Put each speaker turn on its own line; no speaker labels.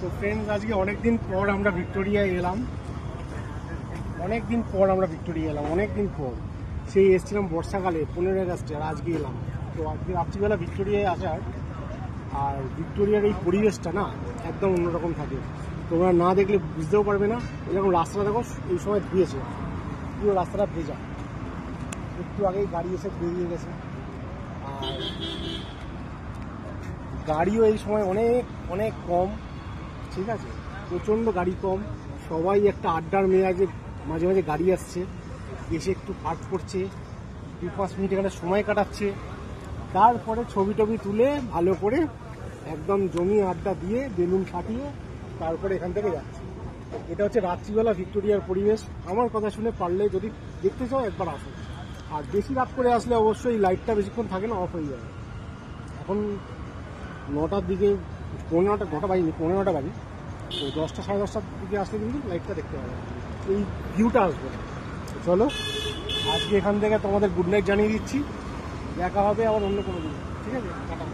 তো ফ্রেন্ডস, আজকে অনেকদিন পর আমরা ভিক্টোরিয়ায় এলাম। অনেক দিন পর সেই এসেছিলাম বর্ষাকালে 15 আগস্টে, আর আজকে এলাম। তো আজকে রাত্রিবেলা ভিক্টোরিয়ায় আসার, আর ভিক্টোরিয়ার এই পরিবেশটা না একদম অন্যরকম থাকে। তোমরা না দেখলে বুঝতেও পারবে না। এরকম রাস্তাটা দেখো, এই সময় ধুয়েছে, পুরো রাস্তাটা ভেজা। একটু আগেই গাড়ি এসে বেরিয়ে গেছে, আর গাড়িও এই সময় অনেক অনেক কম। ঠিক আছে, প্রচণ্ড গাড়ি কম। সবাই একটা আড্ডার মেয়াজে মাঝে মাঝে গাড়ি আসছে, এসে একটু পাঠ করছে, 2-5 মিনিট এখানে সময় কাটাচ্ছে। তারপরে ছবি টবি তুলে ভালো করে একদম জমিয়ে আড্ডা দিয়ে বেলুন ফাটিয়ে তারপরে এখান থেকে যাচ্ছে। এটা হচ্ছে রাত্রিবেলা ভিক্টোরিয়ার পরিবেশ। আমার কথা শুনে পারলে যদি দেখতে চাও একবার আসো। আর বেশি রাত করে আসলে অবশ্যই লাইটটা বেশিক্ষণ থাকে না, অফ হয়ে যাবে। এখন 9টার দিকে, 9টা বাজে, 15টা বাজে। তো 10টা সাড়ে 10টার দিকে আসলে কিন্তু লাইটটা দেখতে পাবে, এই ভিউটা আসবে। চলো আজকে এখান থেকে তোমাদের গুড নাইট জানিয়ে দিচ্ছি। দেখা হবে আবার অন্য কোনো দিন। ঠিক আছে, টাটা।